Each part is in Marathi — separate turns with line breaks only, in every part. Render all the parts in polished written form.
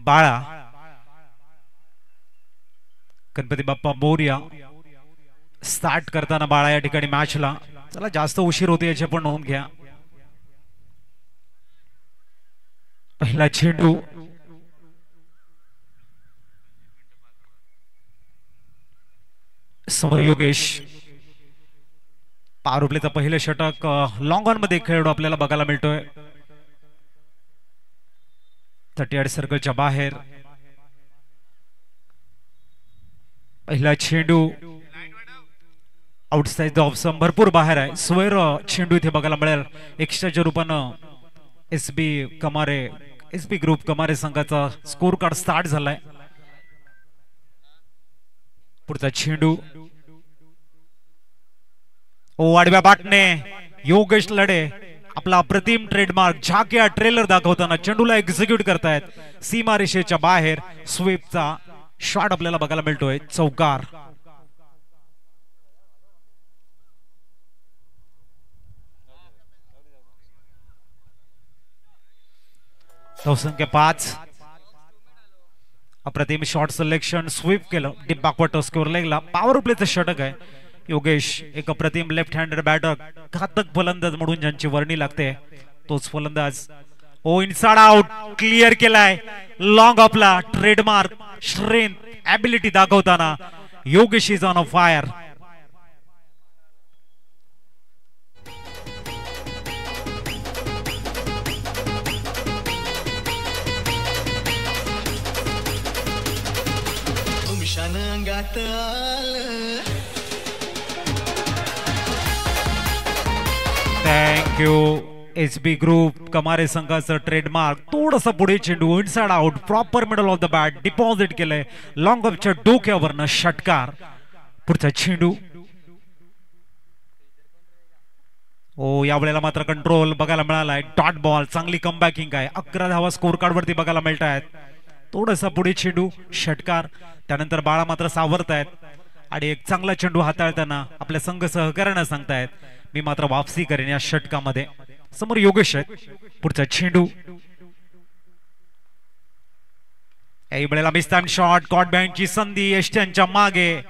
बाळा गणपती बाप्पा मोरया स्टार्ट करताना बाळा या ठिकाणी मॅचला. चला जास्त उशीर होते याची पण नोंद घ्या. पहिला चेंडू समोर योगेश. पॉवर प्लेचं पहिलं षटक लॉंग ऑन मध्ये खेळाडू आपल्याला बघायला मिळतोय. 38 सर्कलच्या बाहेर. पहिला चेंडू आउटसाइड द ऑफ भरपूर बाहेर आहे. स्वेर चेंडू इथे बघायला मिळेल. एक्स्ट्राच्या रूपानं एसबी ग्रुप कमारे संघाचा स्कोर कार्ड स्टार्ट झालाय. पुढचा चेंडू वाडव्या बाटने योगेश लढे आपला अप्रतिम ट्रेडमार्क झाक्या ट्रेलर दाखवताना चेंडूला एक्झिक्यूट करतायत. सीमा रेषेच्या बाहेर स्वीपचा शॉट आपल्याला बघायला मिळतोय. चौकार. धावसंख्या 5. अप्रतिम शॉट सिलेक्शन स्वीप केलं डीप बॅकवर्ड स्कोर लेगला. पॉवर प्लेचं षटक आहे. योगेश एक अप्रतिम लेफ्ट हँडेड बॅटर घातक फलंदाज म्हणून ज्यांची वर्णी लागते तोच फलंदाज. इनसाइड आउट क्लिअर केलाय. लॉंग आपला ट्रेडमार्क स्ट्रेंथ ॲबिलिटी दाखवताना Yogesh is on a fire. Thank you. SB group कमारे संघाचं ट्रेडमार्क. थोडंसं पुढे चेंडू inside out proper middle of the bat deposit केलंय. लॉंग ऑफच्या डोक्यावरनं षटकार. पुढचा चेंडू यावेळेला मात्र कंट्रोल बघायला मिळालाय. Dot ball. चांगली कमबॅकिंग आहे. 11 धावा स्कोर कार्ड वरती बघायला मिळत आहेत. थोडासा पुढे चेंडू षटकार. त्यानंतर बाळा मात्र सावरतायत आणि एक चांगला चेंडू हाताळताना आपल्या संघ सहकार्यानं सांगतायत मी मात्र वापसी करेन या षटकामध्ये. समोर योगेश आहेत. पुढचा चेंडू याही वेळेला मिस्टाइम शॉट. कॉट बँडची संधी यष्ट्यांच्या मागे.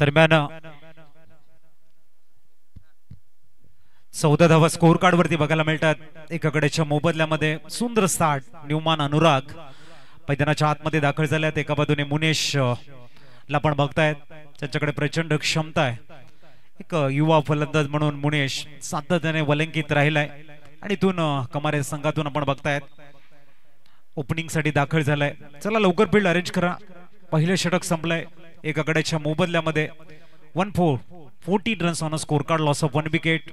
दरम्यान 14 धावा स्कोर कार्ड वरती बघायला मिळतात. एकाकडेच्या मोबदल्यामध्ये सुंदर स्टार्ट. न्यूमान अनुराग मैदानाच्या आतमध्ये दाखल झाल्यात. एका बाजूने मुनेश ला पण बघतायत. त्यांच्याकडे प्रचंड क्षमता आहे. एक युवा फलंदाज म्हणून मुनेश सातत्याने वलंकित राहिलाय आणि इथून कमारे संघातून आपण बघतायत ओपनिंग साठी दाखल झालाय. चला लवकर फील्ड अरेंज करा. पहिले षटक संपलंय. एकाकडेच्या मोबदल्यामध्ये 14 runs on a score card. Loss of 1 wicket.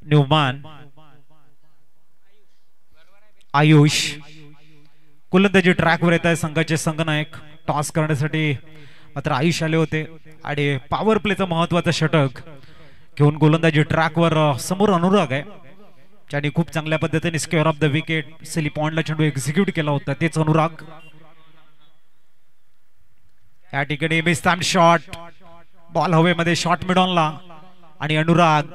Newman Ayush गोलंदाजी ट्रॅकवर येत आहे. संघाचे संघनायक टॉस करण्यासाठी मात्र आयुष आले होते आणि पॉवर प्लेचं महत्वाचं षटक घेऊन गोलंदाजी ट्रॅकवर समोर अनुराग आहे, ज्याने खूप चांगल्या पद्धतीने square of the wicket silly पॉइंटला चेंडू एक्झिक्यूट केला होता, तेच अनुराग. या ठिकाणी मिस टाइम शॉट, बॉल हवेमध्ये, शॉट मिड ऑनला आणि अनुराग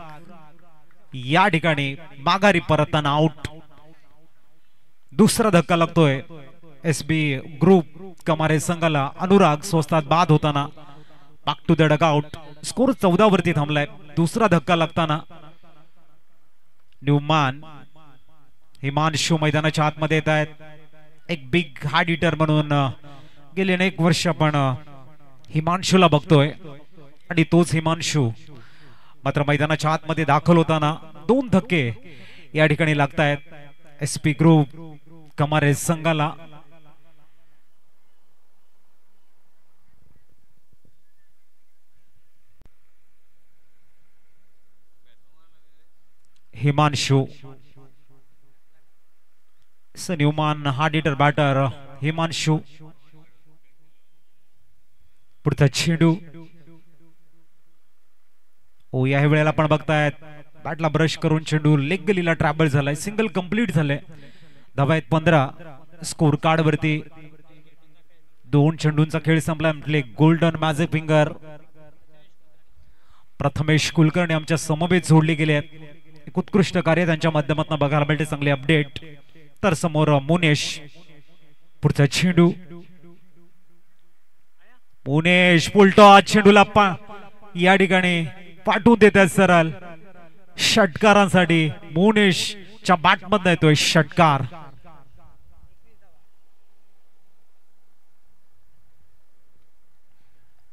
या ठिकाणी माघारी परतताना आउट. दुसरा धक्का लागतोय एसबी ग्रुप कमारे संघाला. अनुराग स्वस्तात बाद होताना back to the dugout. Score 14 वरती थांबलाय. दुसरा धक्का लागताना न्यूमॅन हिमांशू मैदानाच्या आतमध्ये येत आहेत. एक बिग हार्ड हिटर म्हणून गेले अनेक वर्ष आपण हिमांशूला बघतोय आणि तोच हिमांशू मात्र मैदानाच्या आतमध्ये दाखल होताना 2 धक्के या ठिकाणी लागतायत एसपी ग्रुप कमारे संघाला. Himanshu Newman hard hitter batter Himanshu. पुढचा चेंडू या वेळेला आपण बघतायत बॅटला ब्रश करून चेंडू लेग गलीला ट्रॅव्हल झालाय. सिंगल कंप्लीट झाले. धावा आहेत 15. स्कोर कार्ड वरती 2 चेंडूंचा खेळ संपला. म्हटले golden magic finger Prathamesh Kulkarni आमच्या समवेत जोडले गेले आहेत. एक उत्कृष्ट कार्य त्यांच्या माध्यमातून बघायला मिळते. चांगले अपडेट. तर समोर मुनेश. पुढचा चेंडू मुनेश पुलटॉस चेंडूला या ठिकाणी पाठवून देत आहेत सरळ षटकारांसाठी. मुनेशच्या बॅटमधून येतोय षटकार.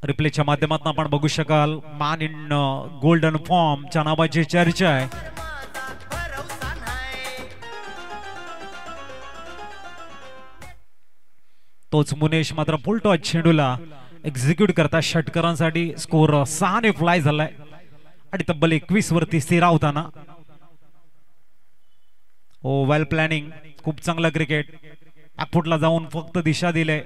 रिप्लेच्या माध्यमातून आपण बघू शकाल मॅन इन गोल्डन फॉर्म च्या नावाची चर्चा आहे. तोच मुनेश मात्र फुलटॉस चेंडूला एक्झिक्यूट करता षटकारांसाठी. स्कोर 6 ने फ्लाय झालाय आणि तब्बल 21 वरती स्थिरावताना. वेल प्लॅनिंग. खूप चांगलं क्रिकेट. बॅकफुटला जाऊन फक्त दिशा दिले.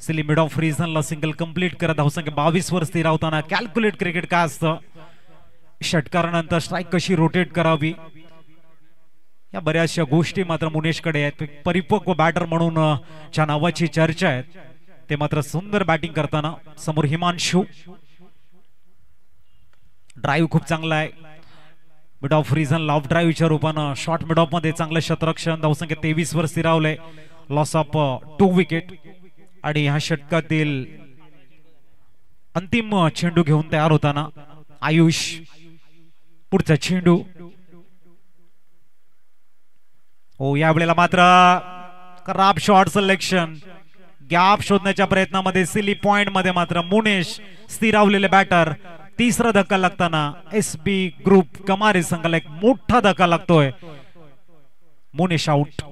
सिली मिड ऑफ रिझनला सिंगल कंप्लीट करत धावसंख्या 22 वर स्थिरावताना. कॅल्क्युलेट क्रिकेट काय असतं, षटकारानंतर स्ट्राईक कशी रोटेट करावी, या बऱ्याचशा गोष्टी मात्र मुनेशकडे आहेत. परिपक्व बॅटर म्हणून ज्या नावाची चर्चा आहे ते मात्र सुंदर बॅटिंग करताना. समोर हिमांशू. ड्राईव्ह खूप चांगला आहे. मिड ऑफ रिझन ऑफ ड्राईव्हच्या रूपानं शॉर्ट मिड ऑफ मध्ये चांगलं क्षेत्ररक्षण. धावसंख्या 23 वर स्थिरावलंय. Loss of 2 wicket. आणि ह्या षटकातील अंतिम चेंडू घेऊन तयार होताना आयुष. पुढचा चेंडू या वेळेला मात्र खराब शॉट सिलेक्शन. गॅप शोधण्याच्या प्रयत्नामध्ये सिली पॉइंट मध्ये मात्र मुनेश स्थिरावलेले बॅटर. तिसरा धक्का लागताना एसबी ग्रुप कमारे संघाला एक मोठा धक्का लागतोय. मुनेश आउट.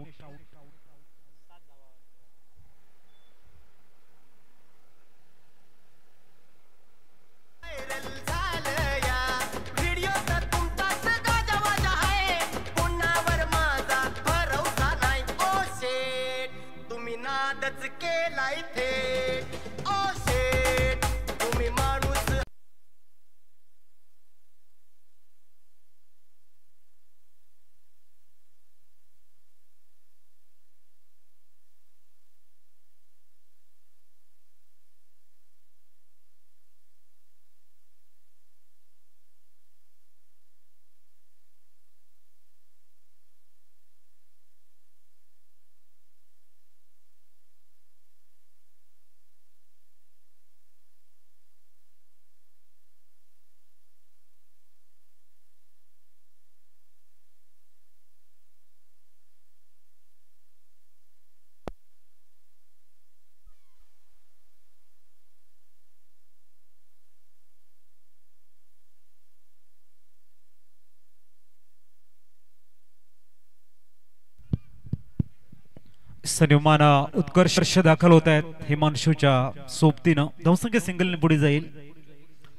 न्यूमॅन उत्कर्ष दाखल होत आहेत हिमांशूच्या सोबतीनं. धावसंख्या सिंगलने पुढे जाईल.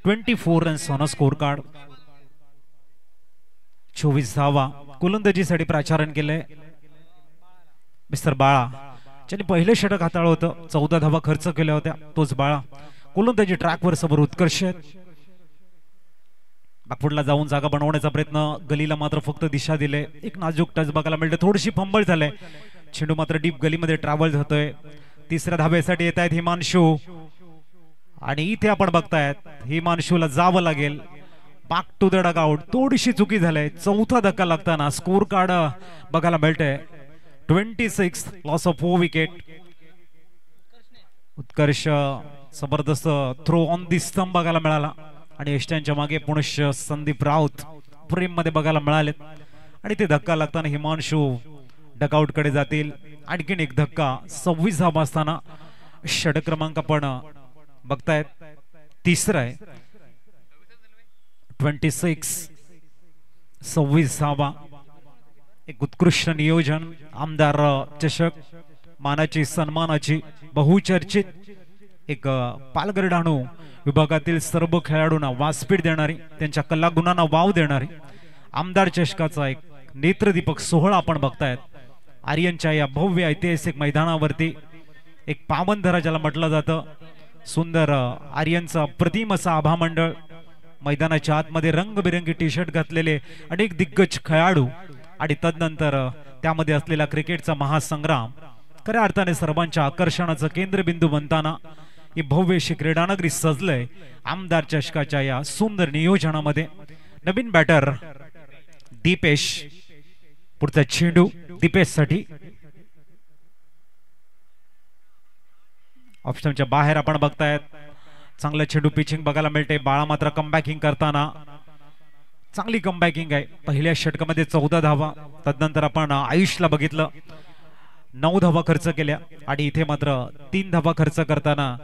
24 रन्स ऑन स्कोर कार्ड. 24 धावा गोलंदाजीसाठी प्राचारण केलंय मिस्टर बाळा, ज्यांनी पहिले षटक हाताळलं होतं. 14 धावा खर्च केल्या होत्या. तोच बाळा गोलंदाजी ट्रॅकवर समोर उत्कर्ष आहेत. बॅकफुटला जाऊन जागा बनवण्याचा प्रयत्न, गलीला मात्र फक्त दिशा दिले. एक नाजूक टच बघायला मिळते, थोडीशी फंबल झालंय. चेंडू मात्र डीप गलीमध्ये ट्रॅव्हल होतोय. तिसऱ्या धाब्यासाठी येत आहेत हिमांशू आणि इथे आपण बघतायत हिमांशूला जावं लागेल बॅक टू द डगआउट. थोडीशी चुकी झाली, चौथा धक्का लागताना स्कोर कार्ड बघायला मिळतंय 26 लॉस ऑफ 4 विकेट. उत्कर्ष जबरदस्त थ्रो ऑन दी स्तंभ बघायला मिळाला आणि यष्ट्यांच्या मागे पुनश्च संदीप राऊत फ्रेम मध्ये बघायला मिळाले आणि ते धक्का लागताना हिमांशू डगआउट कडे जातील. आणखीन एक धक्का 26 धावा असताना षटक क्रमांक आपण बघतायत तिसरा आहे. 26 धावा, एक उत्कृष्ट नियोजन. आमदार चषक मानाची सन्मानाची बहुचर्चित एक पालघर डहाणू विभागातील सर्व खेळाडूंना व्यासपीठ देणारी, त्यांच्या कलागुणांना वाव देणारी आमदार चषकाचा एक नेत्रदीपक सोहळा आपण बघतायत. आर्यनच्या या भव्य ऐतिहासिक मैदानावरती एक पावनधरा ज्याला म्हटलं जातं, सुंदर आर्यनचा अप्रतिम असा आभा मंडळ, मैदानाच्या आतमध्ये रंगबिरंगी टी शर्ट घातलेले अनेक दिग्गज खेळाडू आणि तदनंतर त्यामध्ये असलेला क्रिकेटचा महासंग्राम, खऱ्या अर्थाने सर्वांच्या आकर्षणाचं केंद्रबिंदू बनताना ही भव्य अशी क्रीडानगरी सजलंय आमदार चषकाच्या या सुंदर नियोजनामध्ये. नवीन बॅटर दीपेश, पुढचा चेंडू दीपेश साठी. ऑप्शनच्या बाहेर आपण बघतायत चांगलं चेंडू पिचिंग बघायला मिळते. बाळा मात्र कमबॅकिंग करताना चांगली कमबॅकिंग आहे. पहिल्या षटकामध्ये 14 धावा, तदनंतर आपण आयुषला बघितलं 9 धावा खर्च केल्या आणि इथे मात्र 3 धावा खर्च करताना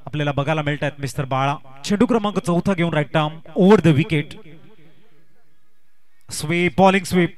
आपल्याला बघायला मिळतात मिस्टर बाळा. चेंडू क्रमांक 4 घेऊन right arm over the wicket. Sweep, bowling sweep.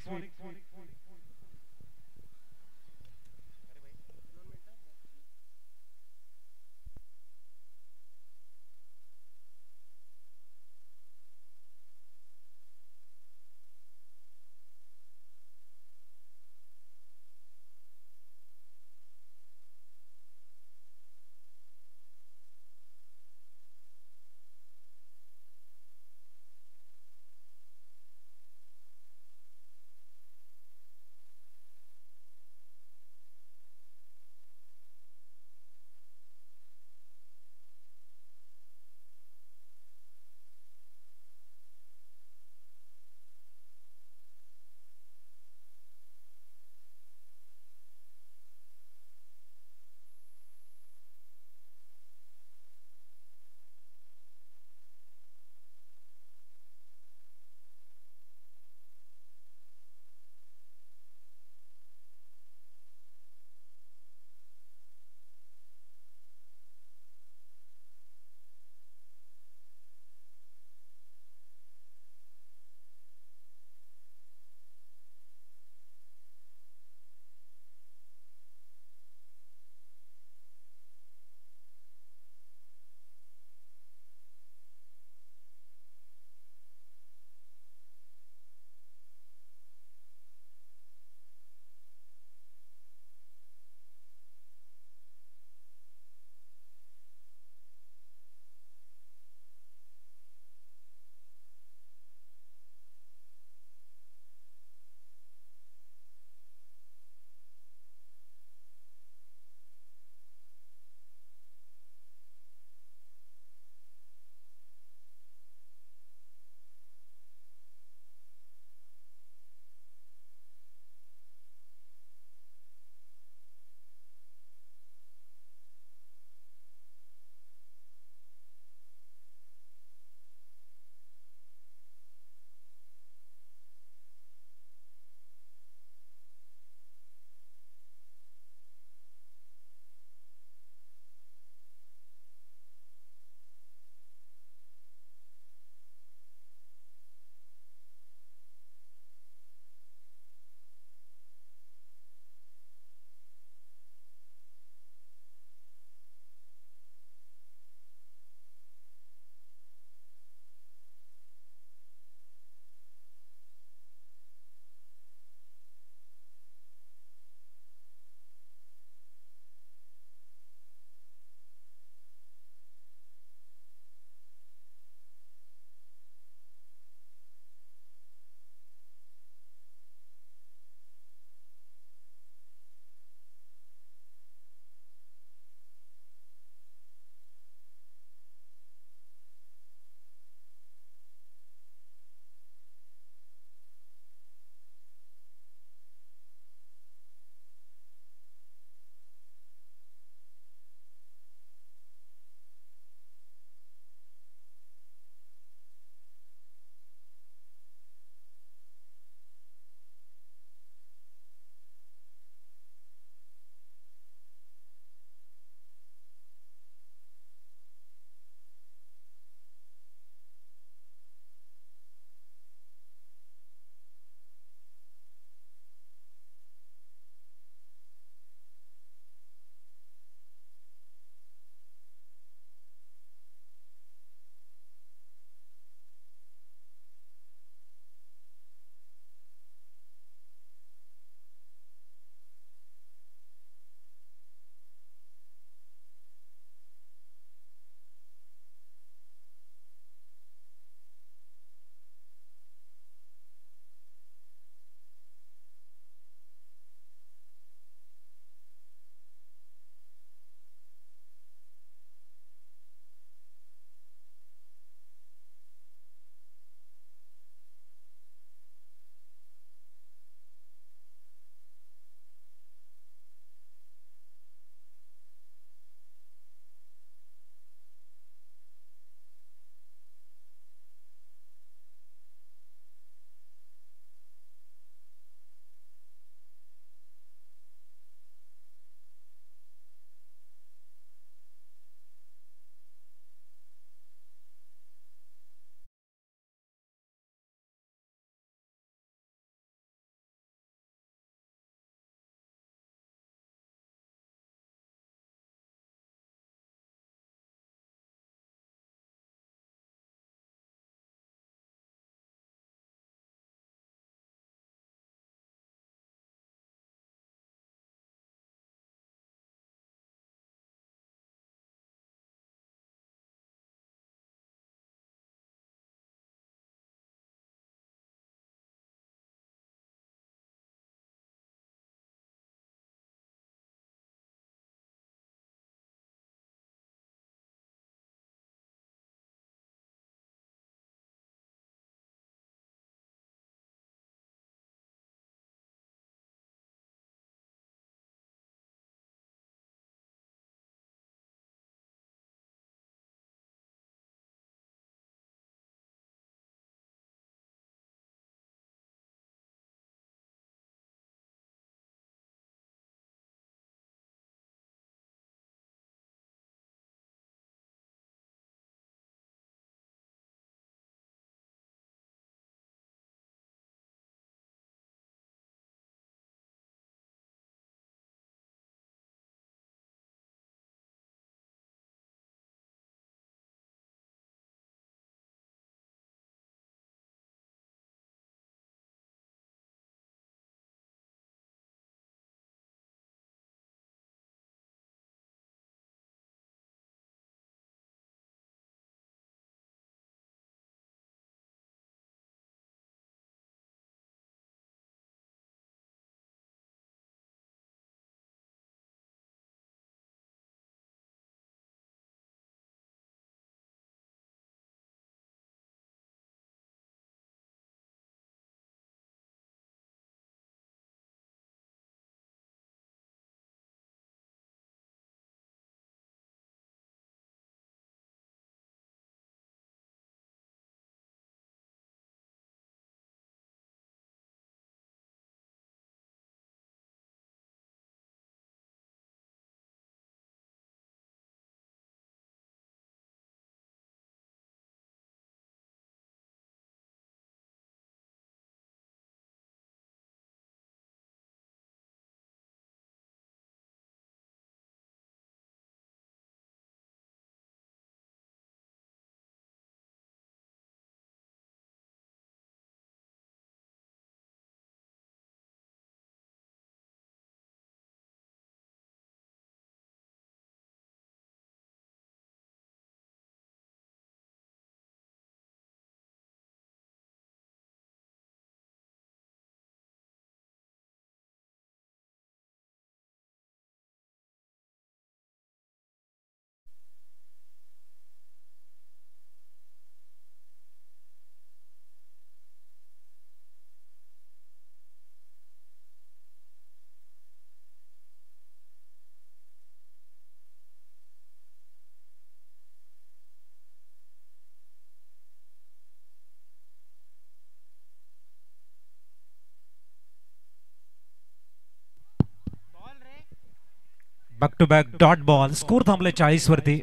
Back to back dot ball, score थांबले 40 वरती.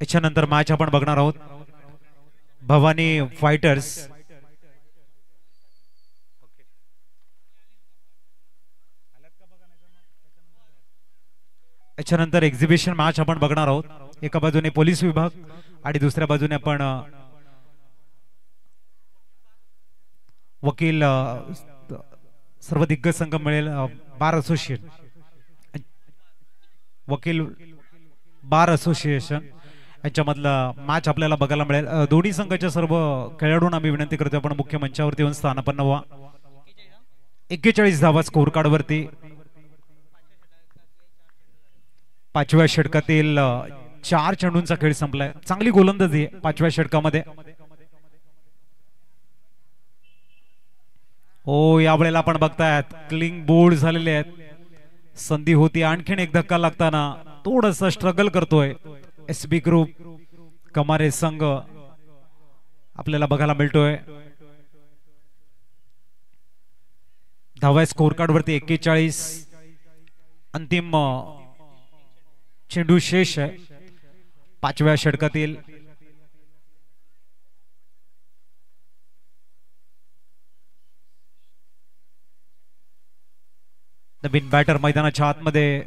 याच्यानंतर मॅच आपण बघणार आहोत भवानी फायटर्स याच्यानंतर एक्झिबिशन मॅच आपण बघणार आहोत. एका बाजूने पोलीस विभाग आणि दुसऱ्या बाजूने आपण वकील सर्व दिग्गज संघ मिळेल. बार असोसिएशन वकील बार असोसिएशन यांच्यामधला मॅच आपल्याला बघायला मिळेल. दोन्ही संघाच्या सर्व खेळाडूंना आम्ही विनंती करतो आपण मुख्य मंचावरती येऊन स्थानापन्न व्हा. 41 धावा स्कोर कार्ड वरती. 5व्या षटकातील 4 चेंडूंचा खेळ संपलाय. चांगली गोलंदाजी आहे 5व्या षटकामध्ये. हो, यावेळेला आपण बघतायत क्लिंग बोर्ड झालेले आहेत. संधी होती आणखीन एक धक्का लागताना थोडंसं स्ट्रगल करतोय एसबी ग्रुप कमारे संघ आपल्याला बघायला मिळतोय. धावा स्कोर कार्ड वरती 41. अंतिम चेंडू शेष आहे 5व्या षटकातील. नवीन बॅटर मैदानाच्या आतमध्ये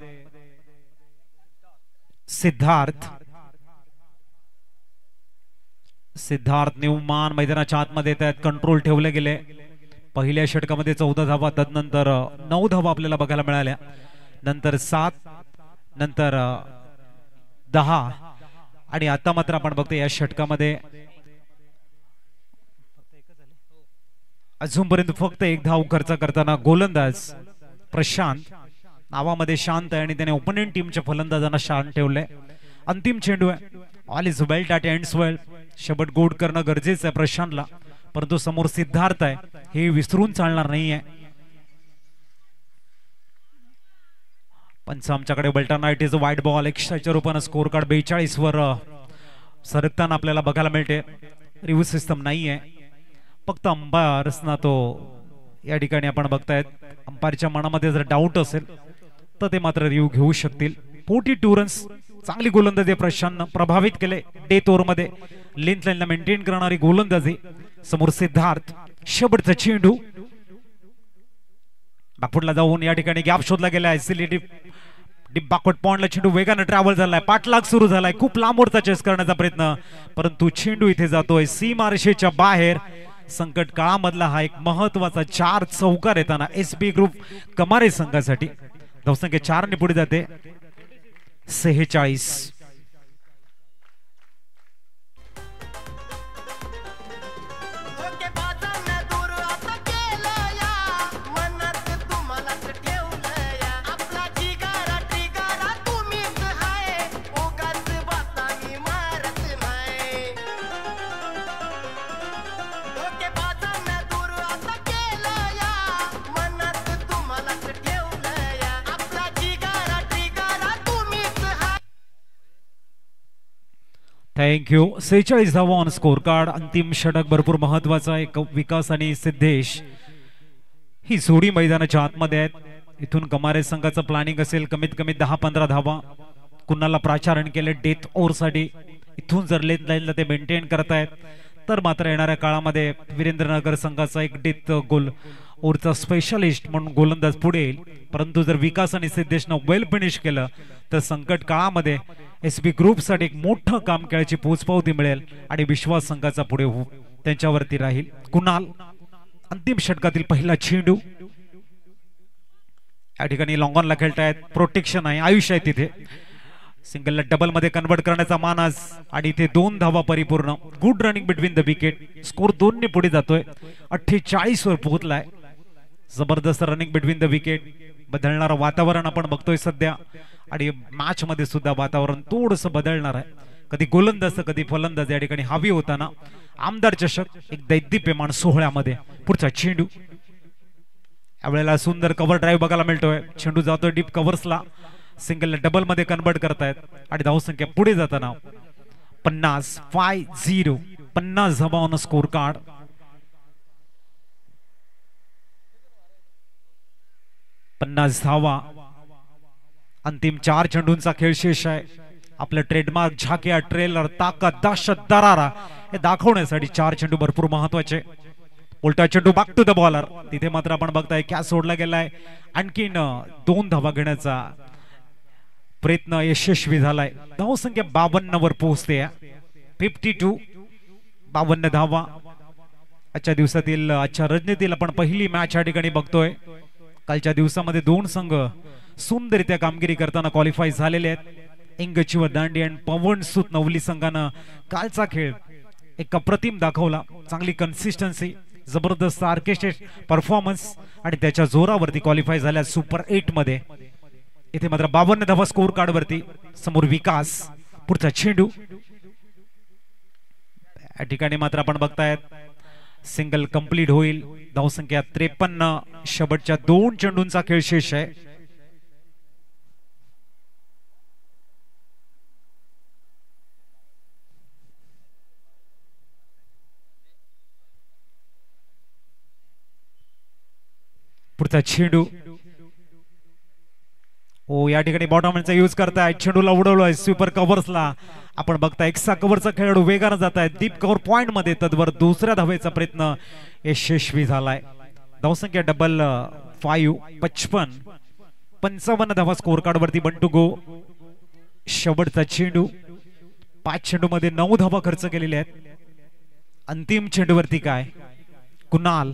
सिद्धार्थ न्यूमान मैदानाच्या आतमध्ये त्यात कंट्रोल ठेवले गेले. पहिल्या षटकामध्ये 14 धावा, तदनंतर 9 धावा आपल्याला बघायला मिळाल्या, नंतर 7, नंतर 10 आणि आता मात्र आपण बघतो या षटकामध्ये अजूनपर्यंत फक्त 1 धाव खर्च करताना गोलंदाज प्रशांत नावामध्ये शांत आहे आणि त्याने ओपोनेंट टीमच्या फलंदाजांना शांत ठेवलंय. अंतिम चेंडू आहे. All is well that ends well. शेवट गोड करणं गरजेचं आहे प्रशांतला, परंतु समोर सिद्धार्थ आहे हे विसरून चालणार नाहीये. पंच आमच्याकडे बोलताना इट इज अ वाईट बॉल. एक्स्ट्राच्या रूपाने स्कोर कार्ड 42 वर सरकताना आपल्याला बघायला मिळते. रिव्ह्यू सिस्टम नाहीये, फक्त अंपायर्सना तो या ठिकाणी आपण बघतायत. अंपायरच्या मनामध्ये जर डाऊट असेल तर ते मात्र रिव्ह्यू घेऊ शकतील. 42 रन्स, चांगली गोलंदाजी प्रशांतनं प्रभावित केले डेथ ओव्हर मध्ये. लेंथ लाईनला मेंटेन करणारी गोलंदाजी. समोर सिद्धार्थ, शेवटचा चेंडू बॅकफुटला जाऊन या ठिकाणी गॅप शोधला गेलाय. डीप बॅकवर्ड पॉइंटला चेंडू वेगाने ट्रॅव्हल झालाय. पाठलाग सुरू झालाय. खूप लांबवरचा चेस करण्याचा प्रयत्न, परंतु चेंडू इथे जातोय सीमारेषेच्या बाहेर. संकट काळामधला हा एक महत्वाचा 4 चौकार येताना एसबी ग्रुप कमारे संघासाठी. धावसंख्या 4 ने पुढे जाते 46. थँक्यू. 46 धावा ऑन स्कोर कार्ड. अंतिम षटक भरपूर महत्वाचा आहे. विकास आणि सिद्धेश ही जोडी मैदानाच्या आतमध्ये आहेत. इथून कमारे संघाचं प्लॅनिंग असेल कमीत कमी 10-15 धावा. कुणाला प्राचारण केले डेथ ओव्हर साठी. इथून जर लेंथ लाईनला ते मेंटेन करतायत तर मात्र येणाऱ्या काळामध्ये वीरेंद्रनगर संघाचा एक डेथ गोल ओव्हरचा स्पेशलिस्ट म्हणून गोलंदाज पुढे येईल. परंतु जर विकास आणि सिद्धेशनं वेल फिनिश केलं तर संकट काळामध्ये एसबी ग्रुप साठी एक मोठं काम खेळायची पोचपावती मिळेल आणि विश्वास संघाचा पुढे त्यांच्यावरती राहील. कुणाल, अंतिम षटकातील पहिला चेंडू. या ठिकाणी लॉंग ऑनला खेळतायत. प्रोटेक्शन आहे, आयुष्य आहे तिथे. सिंगलला डबल मध्ये कन्वर्ट करण्याचा मानस आणि इथे 2 धावा परिपूर्ण. Good running between the wicket. Score 2 ने पुढे जातोय. 48 वर पोहोचलाय. जबरदस्त रनिंग बिटवीन द विकेट. बदलणारं वातावरण आपण बघतोय सध्या आणि मॅच मध्ये सुद्धा वातावरण थोडंसं बदलणार आहे. कधी गोलंदाज कधी फलंदाज या ठिकाणी हवी होताना. आमदार चषक एक दैदिप्यमान सोहळ्यामध्ये. पुढचा चेंडू. यावेळेला सुंदर कव्हर ड्राईव्ह बघायला मिळतोय. चेंडू जातोय डीप कव्हर्सला. सिंगलला डबल मध्ये कन्वर्ट करतायत आणि धावसंख्या पुढे जाताना 50 धावा ऑन स्कोर कार्ड. धावा अंतिम 4 चेंडूंचा खेळ शेष आहे. आपलं ट्रेडमार्क झाकिया ट्रेलर ताकद दहशत दरारा हे दाखवण्यासाठी 4 चेंडू भरपूर महत्वाचे. उलटा चेंडू बॅक टू द बॉलर. तिथे मात्र आपण बघताय कॅच सोडला गेलाय. आणखीन 2 धावा घेण्याचा प्रयत्न यशस्वी झालाय. धावसंख्या 52 वर पोहोचते. 52 52 धावा. आजच्या दिवसातील आजच्या रणनीतीला आपण पहिली मॅच या ठिकाणी बघतोय. कालच्या दिवसामध्ये 2 संघ सुंदररित्या कामगिरी करताना क्वालिफाय झालेले आहेत. इंगची व दांडी आणि पवन सूत नवली संघानं कालचा खेळ एक अप्रतिम दाखवला. चांगली कन्सिस्टन्सी, जबरदस्त ऑर्केस्ट्रेट परफॉर्मन्स आणि त्याच्या जोरावरती क्वालिफाय झाल्या सुपर 8 मध्ये. इथे मात्र 52 धावा स्कोर कार्ड वरती. समोर विकास. पुढचा चेंडू या ठिकाणी मात्र आपण बघतायत सिंगल कंप्लीट होईल. धावसंख्या 53. शेवटच्या 2 चेंडूंचा खेळ शेष आहे. पुढचा चेंडू ओ या ठिकाणी बॉटमचा यूज करताय. चेंडूला उडवलोय स्वीपर कव्हर्सला. आपण बघताय एक्स्ट्रा कव्हरचा खेळाडू वेगानं जात आहे. डीप कव्हर पॉइंट मध्ये तद्वर दुसऱ्या धावेचा प्रयत्न यशस्वी झालाय. धावसंख्या डबल 5 55. 55 धावा स्कोर कार्ड वरती. बंटू गो. शेवटचा चेंडू. 5 चेंडू मध्ये 9 धावा खर्च केलेल्या आहेत. अंतिम चेंडूवरती काय कुणाल.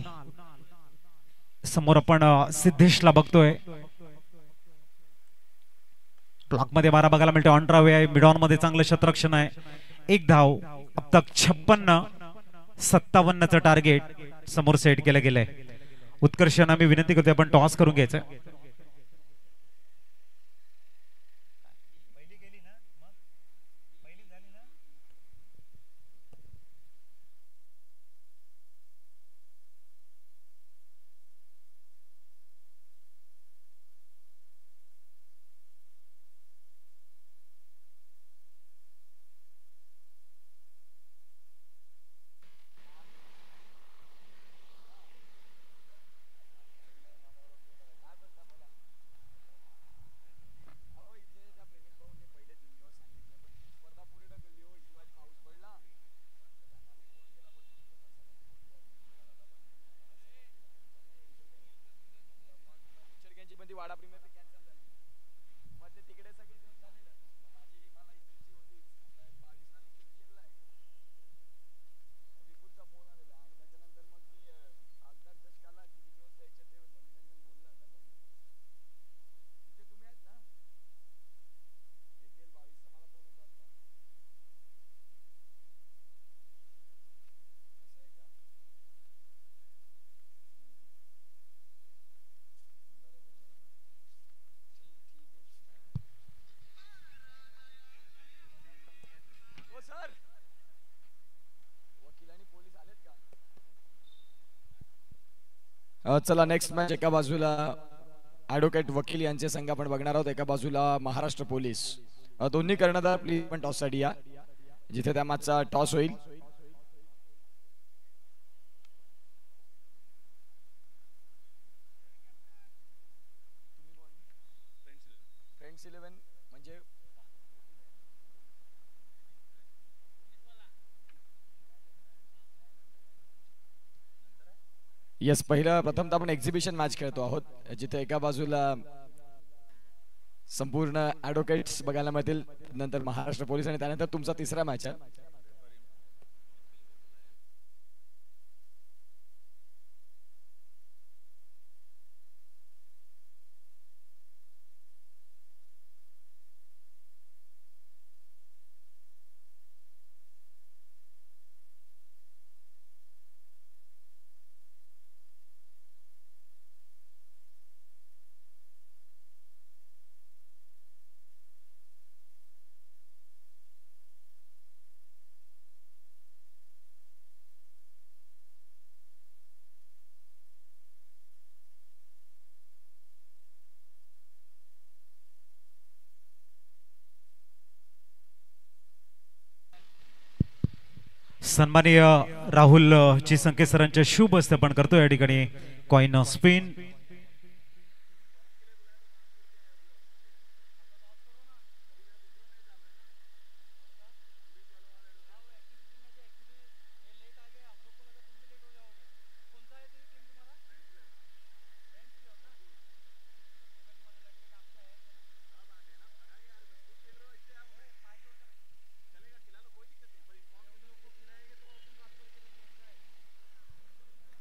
समोर आपण सिद्धेशला बघतोय. ब्लॉक मध्ये 12 बघायला मिळते. ऑनट्रावे आहे. मिडॉन मध्ये चांगलं शतरक्षण आहे. 1 धाव. अब तक 56. 57चं टार्गेट समोर सेट केलं गेलंय. उत्कर्षांना मी विनंती करतोय आपण टॉस करून घ्यायचं.
चला नेक्स्ट मॅच. एका बाजूला ॲडव्होकेट वकील यांचे संघ आपण बघणार आहोत. एका बाजूला महाराष्ट्र पोलीस. दोन्ही कर्णधार प्लीज पण टॉस साठी या जिथे त्या मॅचचा टॉस होईल. फ्रेंड्स 11 म्हणजे येस प्रथम आपण एक्झिबिशन मॅच खेळतो आहोत जिथे एका बाजूला संपूर्ण ॲडव्होकेट्स बघायला मिळतील. नंतर महाराष्ट्र पोलीस आणि त्यानंतर तुमचा तिसरा मॅच आहे.
सन्माननीय राहुल ची संकेत सरांच्या शुभ हस्ते आपण करतो या ठिकाणी कॉइन स्पिन.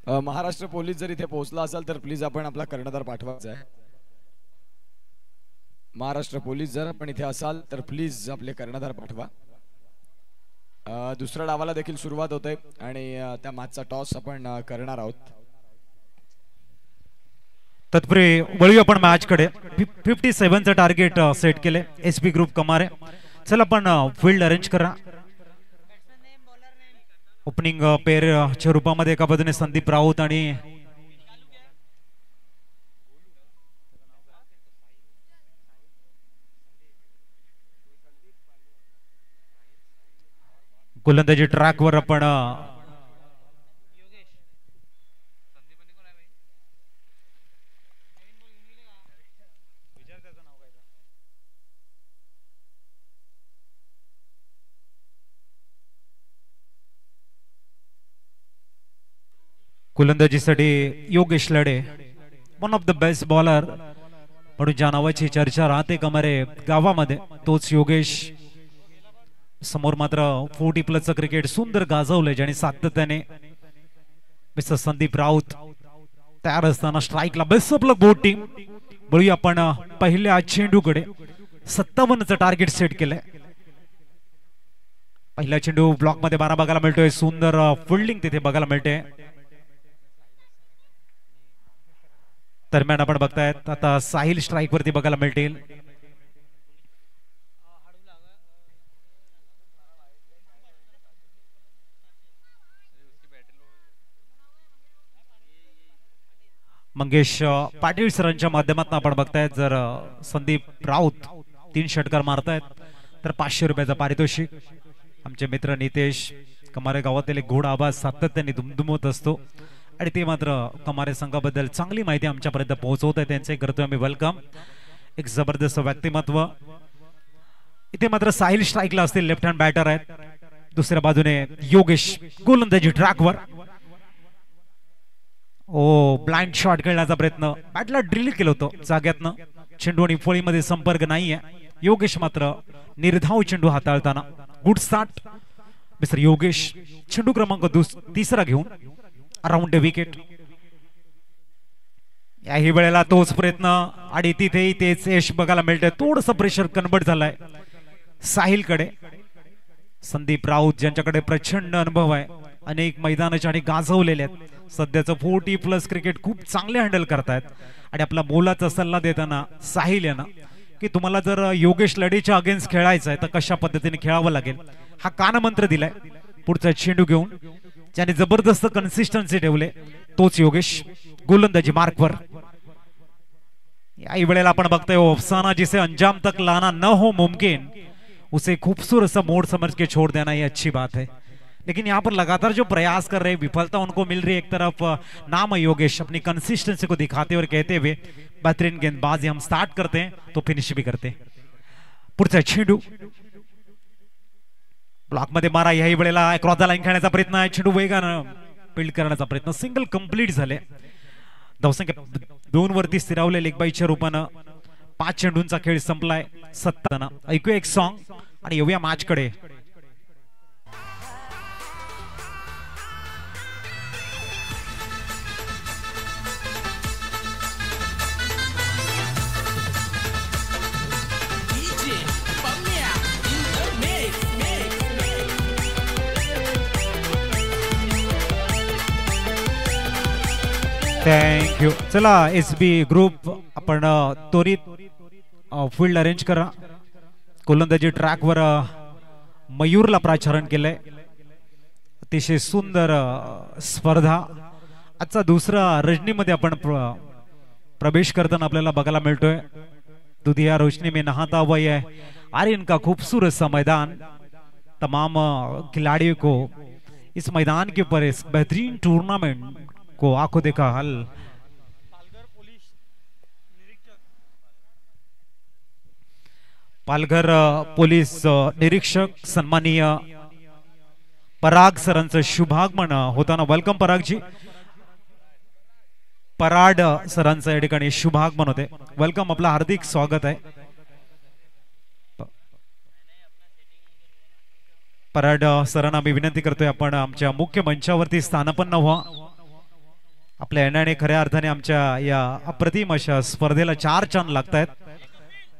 महाराष्ट्र पोलीस जर इथे पोहोचला असाल तर प्लीज आपण आपला कर्णधार पाठवायचा आहे. महाराष्ट्र पोलीस जर आपण इथे असाल तर प्लीज आपले कर्णधार पाठवा. दुसऱ्या डावाला देखील सुरुवात होते आणि त्या मॅचचा टॉस आपण करणार आहोत.
तत्पूर्वी वळूया आपण मॅच कडे. 57चं टार्गेट सेट केले एसपी ग्रुप कमारे. चला आपण फील्ड अरेंज करा. ओपनिंग पेअरच्या रूपामध्ये एका बाजूने संदीप राऊत आणि गोलंदाजी ट्रॅकवर आपण गोलंदाजीसाठी Yogesh Ladhe, one of the best bowler म्हणून ज्या नावाची चर्चा राहते कमारे गावामध्ये तोच योगेश. समोर मात्र 40+ क्रिकेट सुंदर गाजवलंय ज्याने सातत्याने. मिस्टर संदीप राऊत तयार असताना स्ट्राईकला best of luck both team. बघूया आपण पहिल्या चेंडूकडे. 57चं टार्गेट सेट केलंय. पहिला चेंडू ब्लॉक मध्ये 12 बघायला मिळतोय. सुंदर फिल्डिंग तिथे बघायला मिळते. दरम्यान आपण बघतायत आता साहिल स्ट्राईक वरती बघायला मिळतील. मंगेश पाटील सरांच्या माध्यमातून आपण बघतायत जर संदीप राऊत 3 षटकार मारतायत तर 500 रुपयाचं पारितोषिक. आमचे मित्र नितेश कमारे गावातील एक गोड आवाज सातत्याने दुमदुमत असतो आणि ते मात्र कमारे संघाबद्दल चांगली माहिती आमच्यापर्यंत पोहोचवत आहे. त्यांचे करतोय आम्ही वेलकम. एक जबरदस्त व्यक्तिमत्व. इथे मात्र साहिल स्ट्राईकला असतील, लेफ्ट हँड बॅटर आहेत. दुसऱ्या बाजूने योगेश गोलंदाजी ट्रॅकवर. ओ ब्लाइंड शॉट खेळण्याचा प्रयत्न, बॅटला ड्रिल केलं होतं जाग्यातनं. चेंडू आणि फळीमध्ये संपर्क नाहीये. योगेश मात्र निर्धाव चेंडू हाताळताना गुड स्टार्ट. मिस्टर योगेश चेंडू क्रमांक 3 घेऊन अराउंड द विकेट. याही वेळेला तोच प्रयत्न आणि तिथेही तेच यश बघायला मिळतंय. थोडंसं प्रेशर कन्वर्ट झालंय साहिलकडे. संदीप राऊत ज्यांच्याकडे प्रचंड अनुभव आहे, अनेक मैदानाचे आणि गाजवलेले आहेत. सध्याचं 40+ क्रिकेट खूप चांगले हँडल करतायत आणि आपला मोलाचा सल्ला देताना साहिल यांना की तुम्हाला जर योगेश लढेच्या अगेन्स्ट खेळायचं आहे तर कशा पद्धतीने खेळावं लागेल हा कानमंत्र दिलाय. पुढचा चेंडू घेऊन ज्याने जबरदस्त कन्सिस्टन्सी ठेवले तोच योगेश गोलंदाजी मार्कवर. याही वेळेला आपण बघतोय अफसाना जिसे अंजाम तक लाना न हो मुमकिन उसे खूबसूरत सा मोड़ समझ के छोड़ देना ये अच्छी बात है. लेकिन यहाँ पर लगातार जो प्रयास कर रहे हैं, विफलता उनको मिल रही है. एक तरफ नाम है योगेश अपनी कंसिस्टेंसी को दिखाते और कहते हुए बेहतरीन गेंदबाजी हम स्टार्ट करते हैं तो फिनिश भी करते हैं. पुढचा चेंडू ब्लॉक मध्ये मारा. याही वेळेला क्रॉस द लाईन खेळण्याचा प्रयत्न आहे. चेंडू वेगानं फील्ड करण्याचा प्रयत्न. सिंगल कंप्लीट झाले. धावसंख्या 2 वरती स्थिरावले लेगबाईच्या रूपानं. 5 चेंडूंचा खेळ संपलाय. 7 ऐकूया एक सॉन्ग आणि येऊया मॅच कडे. थँक्यू. चला एसबी ग्रुप आपण त्वरित फील्ड अरेंज करा. गोलंदाजी ट्रॅकवर मयूरला प्राचारण केलंय. अतिशय सुंदर स्पर्धा. आजचा दुसरा रजनीमध्ये आपण प्रवेश करताना आपल्याला बघायला मिळतोय. दुधिया रोशनी में नहाता हुआ है आर्यन का खूबसूरत सा मैदान. तमाम खिलाड़ियों को इस मैदान के ऊपर इस बेहतरीन टूर्नामेंट को आंखों देखा हल. पालघर पोलीस निरीक्षक सन्माननीय पराग सरांचं शुभागमन होताना वेलकम परागजी. पराड सरांचं या ठिकाणी शुभागमन होते. वेलकम, आपलं हार्दिक स्वागत आहे. पराड सरांना मी विनंती करतोय आपण आमच्या मुख्य मंचावरती स्थानापन्न व्हा. आपल्या येण्याने खऱ्या अर्थाने आमच्या या अप्रतिम अशा स्पर्धेला 4 चांद लागतायत.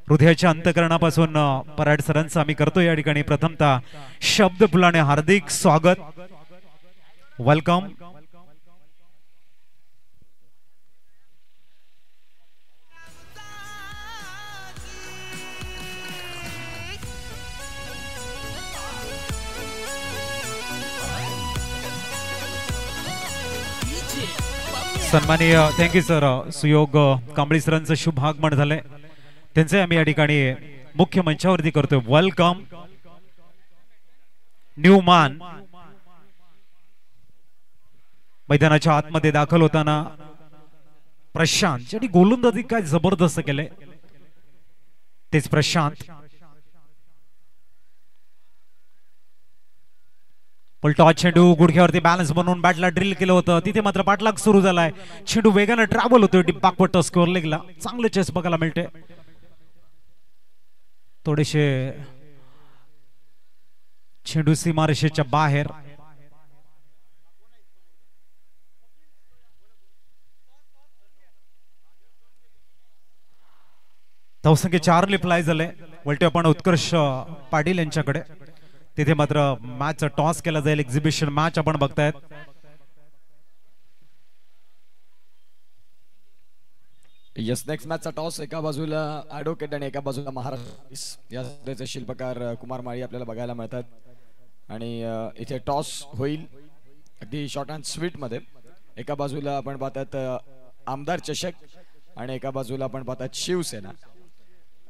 हृदयाच्या अंतकरणापासून पराड सरांचं आम्ही करतो या ठिकाणी प्रथमतः शब्द फुलाने हार्दिक स्वागत, वेलकम. सन्माननीय थँक्यू सर सुयोग कांबळी सरांचं शुभ आगमन झालंय, त्यांचे आम्ही या ठिकाणी मुख्य मंचावरती करतोय. Welcome Newman. मैदानाच्या आतमध्ये दाखल होताना प्रशांत ज्यांनी गोलंदाजी काय जबरदस्त केले, तेच प्रशांत. पलटॉ चेंडू गुडघ्यावरती बॅलन्स बनवून बॅटला ड्रिल केलं होतं, तिथे मात्र पाठलाग सुरू झालाय. चेंडू वेगाने ट्रॅव्हल होतोय डिपाकपट्ट स्कोअर लेगला. चांगलं चेस बघायला मिळते. थोडेसे चेंडू सीमारेषेच्या बाहेर. धावसंख्या 4 फ्लाय झाले. वलटे आपण उत्कर्ष पाटील यांच्याकडे. तिथे मात्र मॅच टॉस केला जाईल. एक्झिबिशन मॅच आपण बघतायत.
यस, नेक्स्ट मॅचचा टॉस एका बाजूला ॲडव्होकेट आणि एका बाजूला महाराष्ट्र या स्पर्धेचे शिल्पकार कुमार माळी आपल्याला बघायला मिळतात. आणि इथे टॉस होईल अगदी शॉर्ट अँड स्वीट मध्ये. एका बाजूला आपण पाहतात आमदार चषक आणि एका बाजूला आपण पाहतात शिवसेना.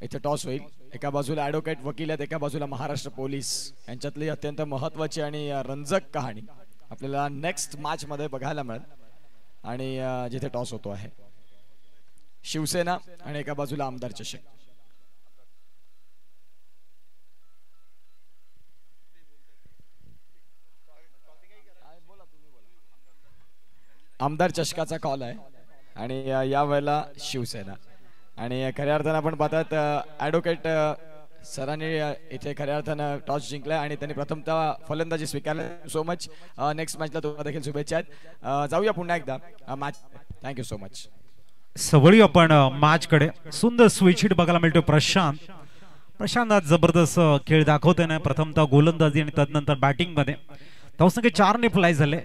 इथे टॉस होईल. एका बाजूला ॲडव्होकेट वकील आहेत, एका बाजूला महाराष्ट्र पोलीस. यांच्यातली अत्यंत महत्त्वाची आणि रंजक कहाणी आपल्याला नेक्स्ट मॅच मध्ये बघायला मिळेल. आणि जिथे टॉस होतो आहे शिवसेना आणि एका बाजूला आमदार चषक. आमदार चषकाचा कॉल आहे आणि या वेळेला शिवसेना. आणि खऱ्या अर्थानं आपण पाहतात ॲडव्होकेट सरांनी इथे खऱ्या अर्थानं टॉस जिंकलाय आणि त्यांनी प्रथमतः फलंदाजी स्वीकारली. So much. नेक्स्ट मॅचला तुम्हाला देखील शुभेच्छा आहेत. जाऊया पुन्हा एकदा मॅच. Thank you so much.
सवळी आपण मॅच कडे. सुंदर स्विच हिट बघायला मिळतो. प्रशांत आज जबरदस्त खेळ दाखवतोय ना. प्रथमतः गोलंदाजी आणि तदनंतर बॅटिंग मध्ये. धावसंख्या 4 फ्लाय झाले.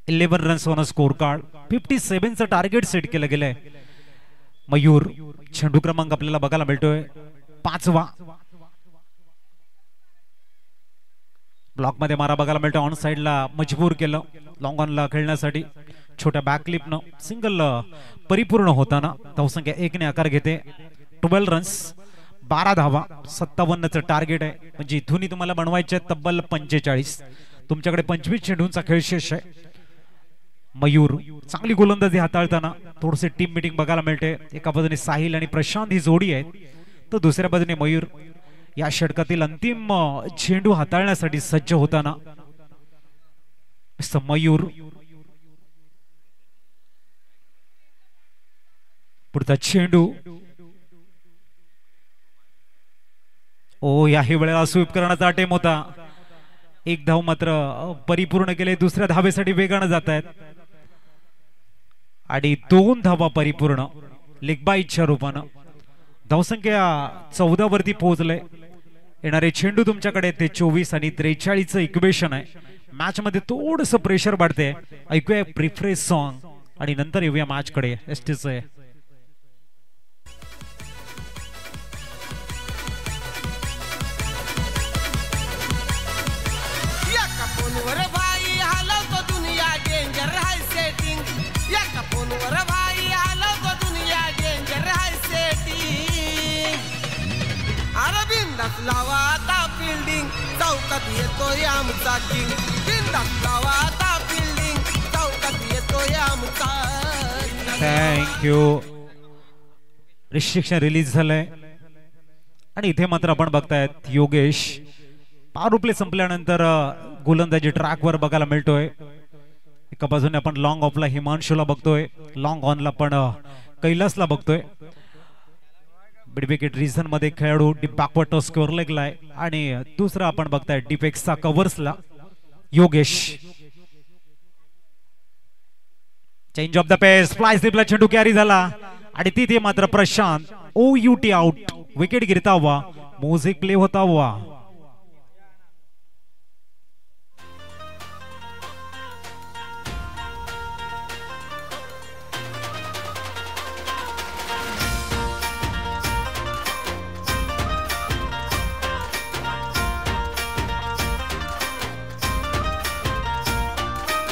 11 रन्स ऑन स्कोर कार्ड. 57चं टार्गेट सेट केलं गेलंय. मयूर चेंडू क्रमांक आपल्याला बघायला मिळतोय 5वा. ब्लॉक मध्ये मारा बघायला मिळतो. ऑन साइडला मजबूर केलं लॉंग ऑनला खेळण्यासाठी. छोट्या बॅक क्लिपनं सिंगल परिपूर्ण होताना धावसंख्या 1 ने आकार घेते. 12 रन्स 12 धावा. 57चं टार्गेट आहे. म्हणजे इथूनही तुम्हाला बनवायचे तब्बल 45. तुमच्याकडे 25 चेंडूंचा खेळ शेष आहे. मयूर चांगली गोलंदाजी हाताळताना थोडेसे टीम मीटिंग बघायला मिळते. एका बाजूने साहिल आणि प्रशांत ही जोडी आहे, तर दुसऱ्या बाजूने मयूर या षटकातील अंतिम चेंडू हाताळण्यासाठी सज्ज होताना. मयूर पुढचा चेंडू. ओ, याही वेळेला स्वीप करण्याचा अटेम्प्ट होता. 1 धाव मात्र परिपूर्ण केले. दुसऱ्या धावेसाठी वेगाने जात आहेत आणि 2 धावा परिपूर्ण लेगबाईच्या रूपानं. धावसंख्या 14 वरती पोहोचले. येणारे चेंडू तुमच्याकडे ते 24 आणि 43चं इक्वेशन आहे. मॅच मध्ये थोडस प्रेशर वाढते. ऐकूया प्रिफ्रेस सॉन्ग आणि नंतर येऊया मॅच कडे. एसटीचे
लावा आता फिल्डिंग चौकात येतोय आमचा किंग. बिंदास लावा आता फिल्डिंग चौकात येतोय आमचा.
थँक्यू. रिस्ट्रिक्शन रिलीज झालंय आणि इथे मात्र आपण बघतायत योगेश. पॉवर प्ले संपल्यानंतर गोलंदाजी ट्रॅकवर बघायला मिळतोय. एका बाजूने आपण लॉंग ऑफला हिमांशूला बघतोय, लॉंग ऑनला पण कैलासला बघतोय. मिडविकेट रिजन मध्ये खेळाडू डीप बॅकवर्ड स्कोअर लेगला आहे आणि दुसरा आपण बघताय डिफेक्सचा कव्हर्सला Yogesh. Change of the pace, fly स्लिपला चेंडू कॅरी झाला आणि तिथे मात्र प्रशांत OUT आउट, विकेट गिरता हुआ, म्युझिक प्ले होता हुआ.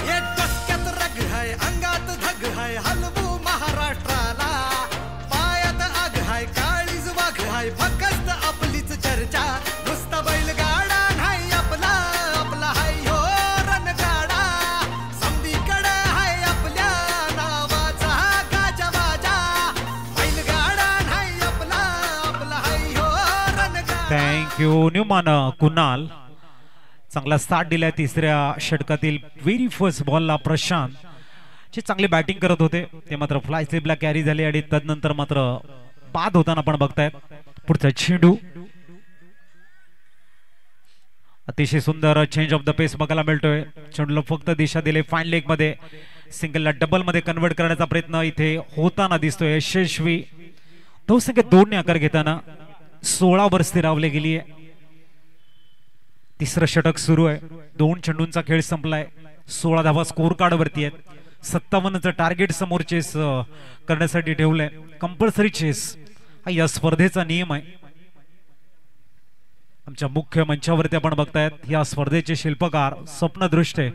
ये डोक्यात रग है, अंगात धग है, हलवू महाराष्ट्राला. पायात आग है, काळीज वाघ है, फक्त आपलीच चर्चा. नुसता बैलगाडा नाही आपला, आपला हाय हो रणगाडा. समधीकडे हाय आपल्या नावाचा गाजावाजा. बैलगाडा नाही आपला, आपला हाय हो रणगाडा.
Thank you Newman. कुणाल चांगला स्टार्ट दिलाय तिसऱ्या षटकातील व्हेरी फर्स्ट बॉलला. प्रशांत जे चांगली बॅटिंग करत होते ते मात्र फ्लाय स्लिपला कॅरी झाले आणि तदनंतर मात्र बाद होताना आपण बघतायत. पुढचा चेंडू अतिशय सुंदर चेंज ऑफ द पेस बघायला मिळतोय. चेंडूला फक्त दिशा दिली, फाईन लेग मध्ये सिंगलला डबल मध्ये कन्वर्ट करण्याचा प्रयत्न इथे होताना दिसतोय. यशस्वी धावसंख्या 2 ने आकार घेताना 16 वर स्थिरावले गेली आहे. तिसरं षटक सुरू आहे. 2 चेंडूंचा खेळ संपलाय. 16 धावा स्कोर कार्ड वरती आहेत. 57चं टार्गेट समोर चेस करण्यासाठी ठेवलंय. कंपल्सरी चेस हा या स्पर्धेचा नियम आहे. आमच्या मुख्य मंचावरती आपण बघतायत या स्पर्धेचे शिल्पकार स्वप्नदृष्टे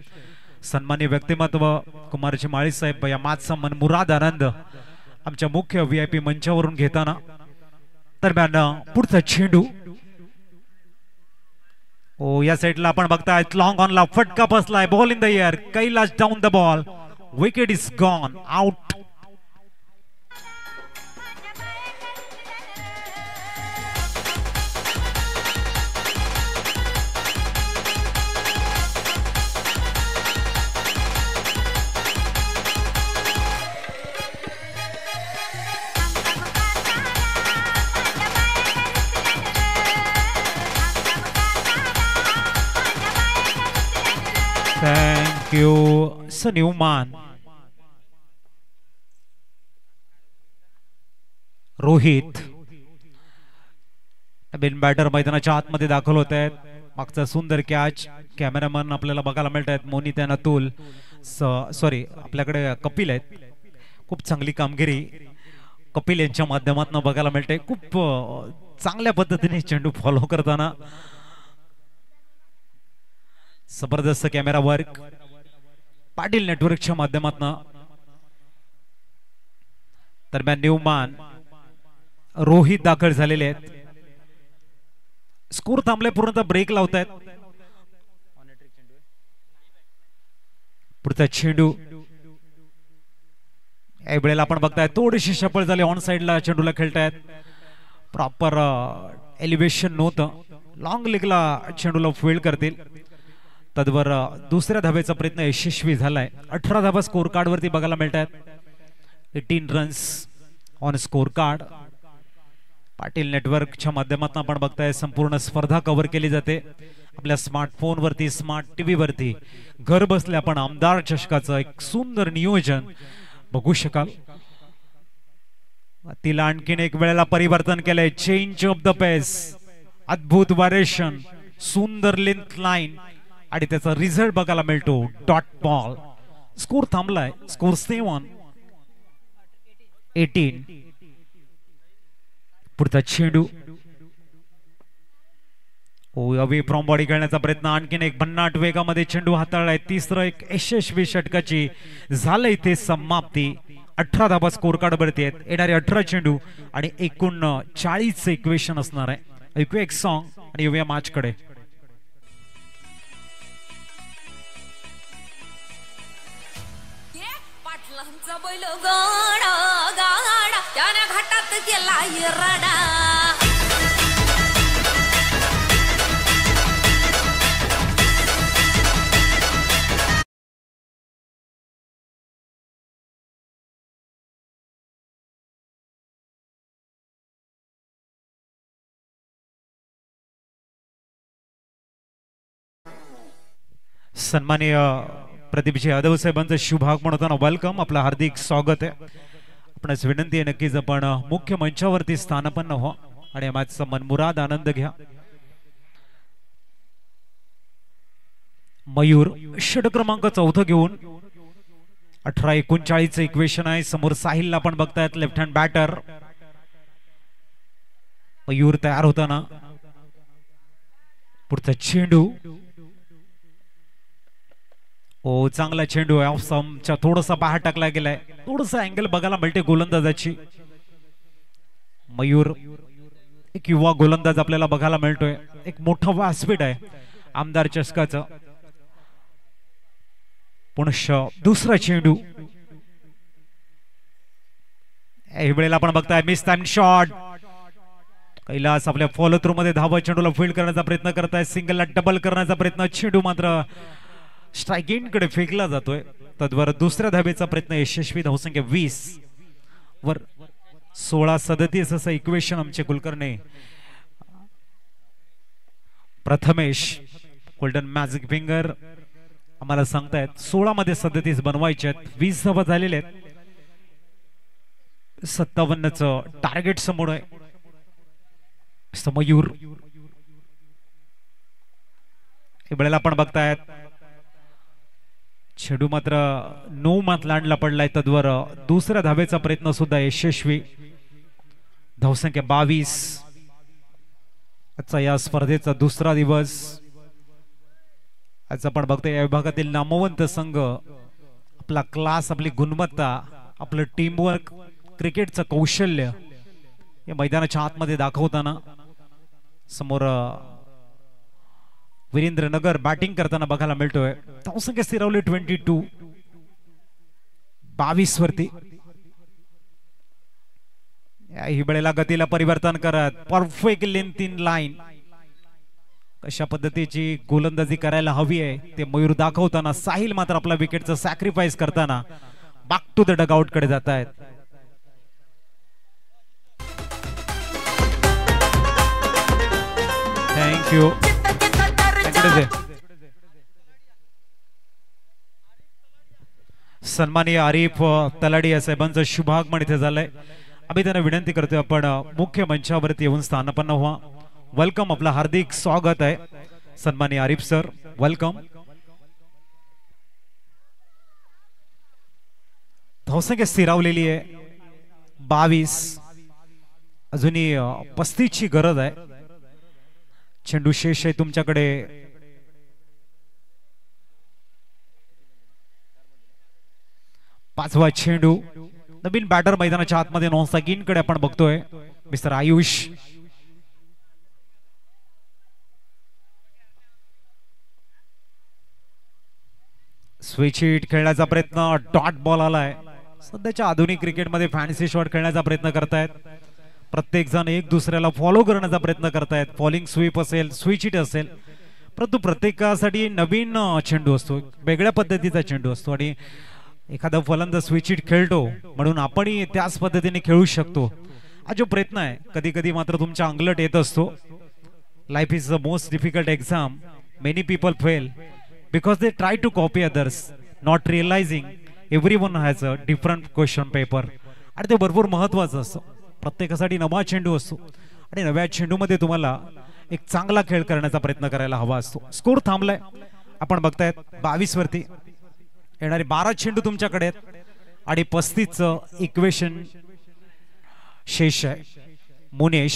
सन्माननीय व्यक्तिमत्व कुमारजी माळी साहेब या मात सन्मान मुराद आनंद आमच्या मुख्य VIP मंचावरून घेताना. दरम्यान पुढचा चेंडू या साइडला आपण बघताय लॉंग ऑनला फटका बसलाय. Ball in the air, Kailash down the ball, wicket is gone out. Thank you Newman. Rohit बिन बॅटर मैदानाच्या आतमध्ये दाखल होत आहेत. मागचा सुंदर कॅच कॅमेरामन आपल्याला बघायला मिळत आहेत. मोनित आणि अतुल सॉरी आपल्याकडे कपिल आहेत. खूप चांगली कामगिरी कपिल यांच्या माध्यमातून बघायला मिळते. खूप चांगल्या पद्धतीने चेंडू फॉलो करताना जबरदस्त कॅमेरा वर्क पाटील नेटवर्कच्या माध्यमातून. दरम्यान न्यूमॅन रोहित दाखल झालेले आहेत. स्कोर थांबले, पूर्णतः ब्रेक लावतायत. पुढचा चेंडू या वेळेला आपण बघताय थोडीशी शफल झाली. ऑन साइडला चेंडूला खेळतायत. प्रॉपर एलिव्हेशन नव्हतं. लॉंग लेगला चेंडूला फील्ड करतील. तद्वर दुसऱ्या धावेचा प्रयत्न यशस्वी झालाय. 18 धावा स्कोर कार्ड वरती बघायला मिळतात. 18 runs on score card. Patil नेटवर्कच्या माध्यमातून आपण बघताय संपूर्ण स्पर्धा कव्हर केली जाते आपल्या स्मार्टफोन वरती, स्मार्ट टीव्ही वरती. घर बसल्या आपण आमदार चषकाचं एक सुंदर नियोजन बघू शकाल. तिला आणखीन एक वेळेला परिवर्तन केलंय. चेंज ऑफ द पेस, अद्भुत व्हायरेशन, सुंदर लेंथ लाईन आणि त्याचा रिझल्ट बघायला मिळतो डॉट बॉल. स्कोर थांबलाय. स्कोर 7-18. पुढचा चेंडू अवे फ्रॉम बॉडी खेळण्याचा प्रयत्न. आणखीन एक भन्नाट वेगामध्ये चेंडू हाताळलाय. तिसरं एक यशस्वी षटकाची झालं इथे समाप्ती. 18 धावा स्कोर कार्ड वरती आहेत. येणारे 18 चेंडू आणि एकूण 40 इक्वेशन असणार आहे. ऐकूया एक सॉन्ग आणि येऊया मॅच कडे.
पाटलांचा बैल गाडा गाडा त्याने घाटात गेला रडा.
सन्माननीय प्रदीपजी यादव साहेबांचं शुभागमन होताना वेलकम, आपलं हार्दिक स्वागत आहे. आपणास विनंती आहे नक्कीच आपण मुख्य मंचावरती स्थानापन्न व्हा आणि या मॅचचा मनमुराद आनंद घ्या. मयूर षट क्रमांक 4 घेऊन 18-39 इक्वेशन आहे. समोर साहिलला पण बघतायत, लेफ्ट हँड बॅटर. मयूर तयार होताना पुढचा चेंडू. ओ चांगला चेंडू आहे, ऑफ स्टंपच्या थोडासा बाहेर टाकला गेलाय. थोडस अँगल बघायला मिळते गोलंदाजाची. मयूर एक युवा गोलंदाज आपल्याला बघायला मिळतोय. एक मोठा व्यासपीठ आहे आमदार चषकाचं. पुनश्च दुसरा चेंडू. या वेळेला आपण बघताय मिस टाइम शॉट. कैलास आपल्या फॉलो थ्रू मध्ये धावा चेंडूला फील्ड करण्याचा प्रयत्न करताय. सिंगलला डबल करण्याचा प्रयत्न. चेंडू मात्र स्ट्राइक एंड कडे फेकला जातोय. तद्वारा दुसऱ्या धावेचा प्रयत्न यशस्वी. धावसंख्या 20 वर 16-37 असं इक्वेशन आमचे Kulkarni Prathamesh golden magic finger आम्हाला सांगतायत 16 मध्ये 37 बनवायचे आहेत. 20 धावा झालेले आहेत. 57चं टार्गेट समोर आहे. मयूर वेळेला आपण बघतायत चेंडू मात्र 9 मात लांडला पडलाय. तद्वार दुसऱ्या धावेचा प्रयत्न सुद्धा यशस्वी. धावसंख्या 22. आजचा या स्पर्धेचा दुसरा दिवस. आज आपण बघतोय या विभागातील नामवंत संघ आपला क्लास, आपली गुणवत्ता, आपलं टीमवर्क, क्रिकेटचं कौशल्य या मैदानाच्या आतमध्ये दाखवताना समोर वीरेंद्रनगर बॅटिंग करताना बघायला मिळतोय. धावसंख्या स्थिरावली 22 वरती. ही वेळेला गतीला परिवर्तन करत परफेक्ट लेंथ इन लाईन कशा पद्धतीची गोलंदाजी करायला हवी आहे ते मयूर दाखवताना साहिल मात्र आपला विकेटचं सॅक्रिफाईस करताना बॅक टू द डगआउट कडे जात आहेत. थँक्यू. सन्माननीय आरिफ तलाडी साहेबांचं शुभागमन इथे झालंय. आम्ही त्यांना विनंती करतोय आपण मुख्य मंचावरती येऊन स्थानापन्न व्हा. वेलकम, आपलं हार्दिक स्वागत आहे सन्माननीय आरिफ सर. वेलकम. धावसंख्या स्थिरावलेली आहे 22. अजूनही 35 ची गरज आहे. चेंडू शेष आहे तुमच्याकडे. पाचवा चेंडू. नवीन बॅटर मैदानाच्या आतमध्ये नॉन स्ट्राइकिंग कडे आपण बघतोय मिस्टर आयुष. स्विच हिट खेळण्याचा प्रयत्न. डॉट बॉल आलाय. सध्याच्या आधुनिक क्रिकेटमध्ये फॅन्सी शॉट खेळण्याचा प्रयत्न करतायत. प्रत्येक जण एक दुसऱ्याला फॉलो करण्याचा प्रयत्न करतायत. फॉलिंग स्वीप असेल, स्विच हिट असेल, परंतु प्रत्येकासाठी नवीन चेंडू असतो, वेगळ्या पद्धतीचा चेंडू असतो आणि एखादा फलंदाज स्विच हिट खेळतो म्हणून आपणही त्याच पद्धतीने खेळू शकतो. हा जो प्रयत्न आहे कधी कधी मात्र तुमच्या अंगलट येत असतो. Life is the most difficult exam. Many people fail because they try to copy others, not realizing everyone has a different question paper. आणि ते भरपूर महत्वाचं असतं. प्रत्येकासाठी नवा चेंडू असतो आणि नव्या चेंडूमध्ये तुम्हाला एक चांगला खेळ करण्याचा प्रयत्न करायला हवा असतो. स्कोर थांबलाय आपण बघतायत 22 वरती. येणारे 12 चेंडू तुमच्याकडे आहेत आणि 35चं इक्वेशन शेष आहे. मुनेश,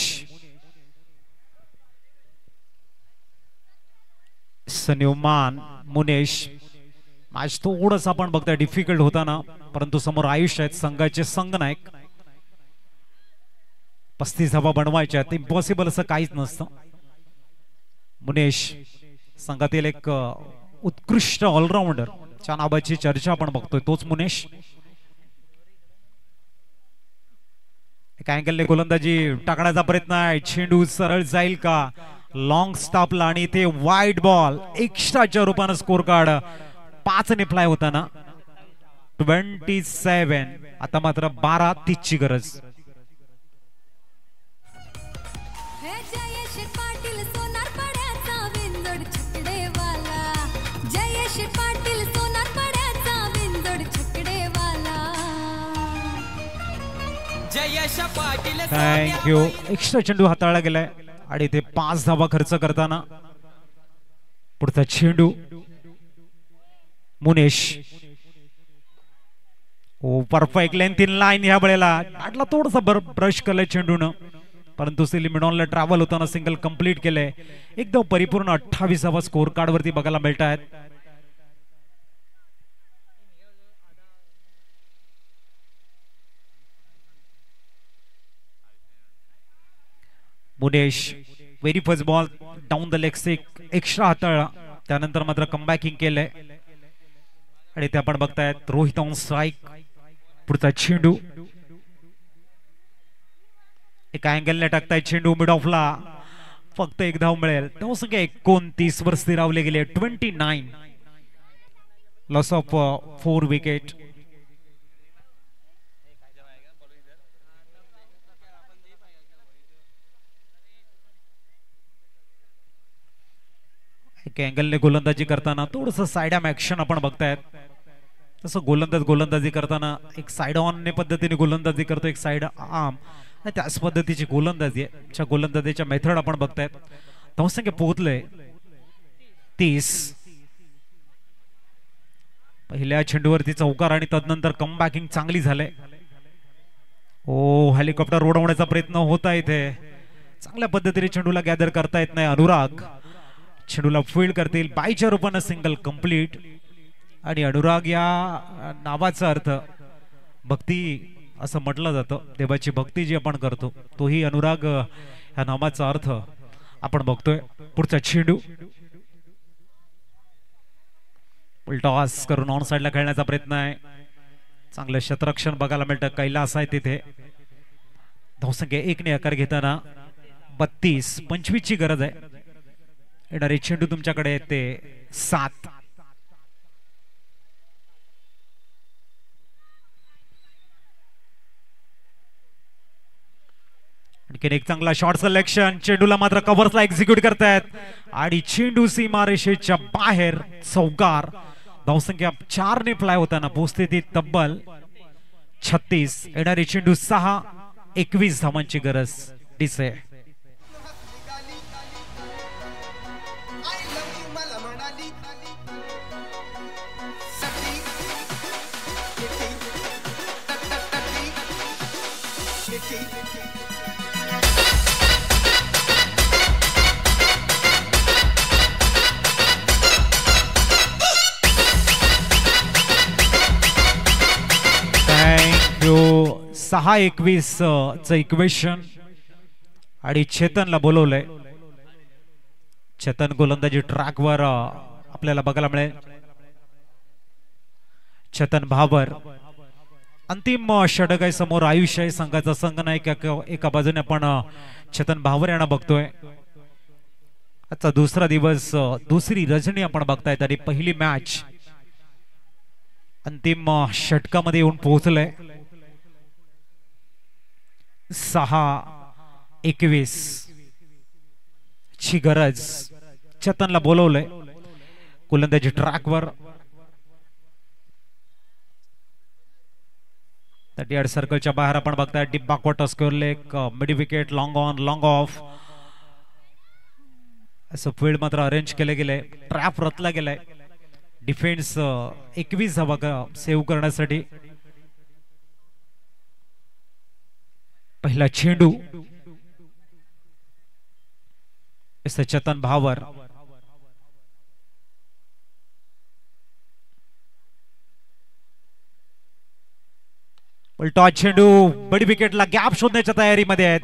सन्युमान, मुनेश. मॅच थोडंसं आपण बघताय डिफिकल्ट होताना, परंतु समोर आयुष आहेत संघाचे संघनायक. 35 धावा बनवायच्या आहेत. इम्पॉसिबल असं काहीच नसतं. मुनेश संघातील एक उत्कृष्ट ऑलराऊंडर च्या नावाची चर्चा आपण बघतोय, तोच मुनेश. एका अँगलने गोलंदाजी टाकण्याचा प्रयत्न आहे. चेंडू सरळ जाईल का? लॉंग स्टॉपला आणि ते वाईड बॉल एक्स्ट्राच्या रूपाने स्कोर कार्ड 5 ने फ्लाय होताना 27. आता मात्र 12-30 ची गरज.
जयेश पाटील सोनार पड्याचा विंजोड छकडेवाला. जयेश पाटील सोनार
थँक्यू. एक्स्ट्रा चेंडू हाताळला गेलाय आणि ते 5 धावा खर्च करताना पुढचा चेंडू मुनेश. ओ परफेक्ट लेंथ इन लाईन ह्या वेळेला आटला थोडासा ब्रश केलाय चेंडून, परंतु सिलिमिडॉनला ट्रॅव्हल होताना सिंगल कंप्लीट केलंय. एकदम परिपूर्ण 28वा स्कोर कार्ड वरती बघायला मिळत आहेत. Munesh very first ball down the leg stick extra हाताळला, त्यानंतर मात्र कमबॅकिंग केलंय आणि ते आपण बघतायत रोहित ऑन स्ट्राईक. पुढचा चेंडू एका अँगलने टाकताय चेंडू मिड ऑफला, फक्त एक धाव मिळेल. धावसंख्या 29 वर स्थिरावले गेले. 29 लॉस ऑफ 4 विकेट. एका अँगलने गोलंदाजी करताना थोडस साइड आर्म ऍक्शन आपण बघतायत. तसं गोलंदाजी करताना एक साइड ऑन पद्धतीने गोलंदाजी करतो, एक साइड आर्म, त्याच पद्धतीची गोलंदाजी आहे. गोलंदाजीच्या मेथड आपण बघतायत. धावसंख्या पोहोचले 30. पहिल्या चेंडूवरती चौकार आणि तदनंतर कमबॅकिंग चांगली झाले. ओ हेलिकॉप्टर उडवण्याचा प्रयत्न होता इथे. चांगल्या पद्धतीने चेंडूला गॅदर करता येत नाही. अनुराग चेंडूला फील्ड करतील. बायच्या रूपाने सिंगल कंप्लीट. आणि अनुराग या नावाचा अर्थ भक्ती असं म्हटलं जातं. देवाची भक्ती जी आपण करतो तोही अनुराग या नावाचा अर्थ आपण बघतोय. पुढचा चेंडू टॉस करून ऑन साइडला खेळण्याचा प्रयत्न आहे. चांगलं क्षेत्ररक्षण बघायला मिळतं. कैलास आहे तिथे. धावसंख्या 1 ने आकार घेताना 32. 25 ची गरज आहे. येणारे चेंडू तुमच्याकडे येते 7. आणखीन एक चांगला शॉट सिलेक्शन. चेंडूला मात्र कव्हर्सला एक्झिक्यूट करतायत आणि चेंडू सीमारेषेच्या बाहेर चौकार. धावसंख्या 4 ने फ्लाय होताना पोहोचते ती तब्बल 36. येणारे चेंडू 6. 21 धावांची गरज दिसे. थँक्यू. 6-21 च इक्वेशन आणि चेतनला बोलवलंय. चेतन गोलंदाजी ट्रॅकवर आपल्याला बघायला मिळेल. चेतन भावर अंतिम षटक आहे समोर. आयुष्य आहे संघाचा. संघ नाही एका बाजूने आपण चेतन भावर यांना बघतोय. आजचा दुसरा दिवस, दुसरी रजनी आपण बघतायत आणि पहिली मॅच अंतिम षटकामध्ये येऊन पोहोचलंय. 6-21 ची गरज. चेतनला बोलवलंय गोलंदाजी ट्रॅकवर. 38 सर्कलच्या बाहेर आपण बघताय. Deep backward square leg, mid wicket, long on, long of असं फील्ड मात्र अरेंज केले गेले. ट्रॅप रचला गेलाय. डिफेन्स 21 धावा सेव्ह करण्यासाठी. पहिला चेंडू चेतन भावर. उलटा चेंडू. बडी विकेटला गॅप शोधण्याच्या तयारीमध्ये आहेत.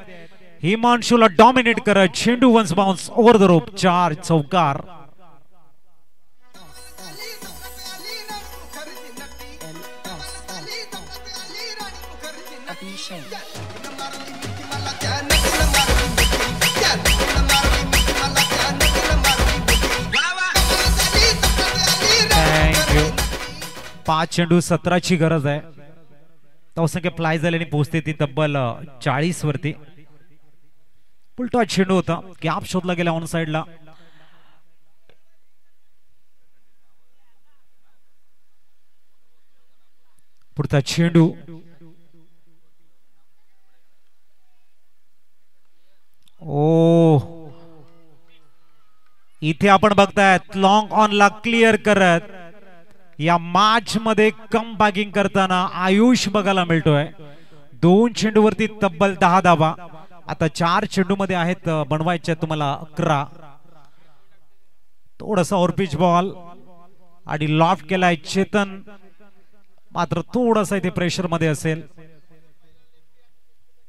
हिमांशूला डॉमिनेट करत चेंडू once bounce over the rope. 4 चौकार. थँक्यू. 5 चेंडू 17 ची गरज आहे. धावसंख्या फ्लाय झाल्याने पोहोचते ती तब्बल 40 वरती. उलटा चेंडू होता. गॅप शोधला गेला ऑन साइडला. पुढचा चेंडू इथे आपण बघतायत लॉंग ऑन ला क्लिअर करत या मॅच मध्ये कम बॅगिंग करताना आयुष बघायला मिळतोय. 2 चेंडूवरती तब्बल 10 धावा. आता 4 चेंडू मध्ये आहेत बनवायचे तुम्हाला 11. थोडासा ओव्हरपिच बॉल आणि लॉफ्ट केलाय चेतन, मात्र थोडासा इथे प्रेशर मध्ये असेल.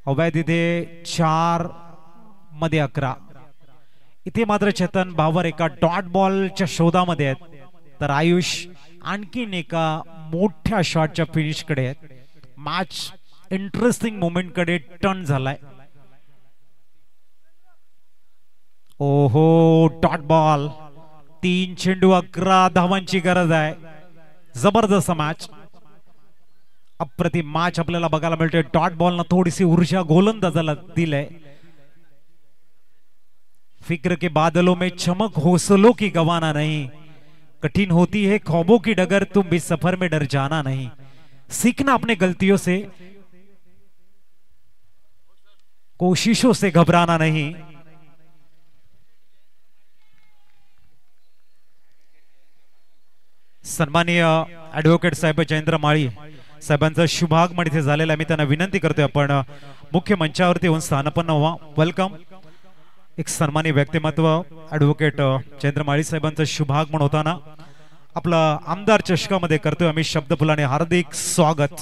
अवैध इथे 4 मध्ये 11. इथे मात्र चेतन भावर एका डॉट बॉलच्या शोधामध्ये आहेत, तर आयुष आणखीन एका मोठ्या शॉटच्या फिनिश कडे आहेत. मॅच इंटरेस्टिंग मोमेंट कडे टर्न झालाय. ओहो, डॉट बॉल. 3 चेंडू 11 धावांची गरज आहे. जबरदस्त मॅच, अप्रतिम मॅच आपल्याला बघायला मिळतोय. डॉट बॉल ना थोडीशी ऊर्जा गोलंदाजाला दिलंय. फिक्र के बादलों में चमक हौसलों की गवाना नहीं, कठिन होती है ख्वाबों की डगर, तुम भी सफर में डर जाना नहीं. सीखना अपने गलतियों से, कोशिशों से घबराना नहीं. सन्माननीय ऍडव्होकेट साहेब जयेंद्र माळी साहेबांचा शुभागमन इथे झालेला आहे. मी त्यांना विनंती करतोय आपण मुख्य मंचावरती येऊन स्थानपन्न व्हा. वेलकम. एक सन्मानी व्यक्तिमत्व ऍडव्होकेट जयेंद्र माळी साहेबांचा शुभागमन होताना आपला आमदार चषकामध्ये करतोय आम्ही शब्दफुलाने हार्दिक स्वागत.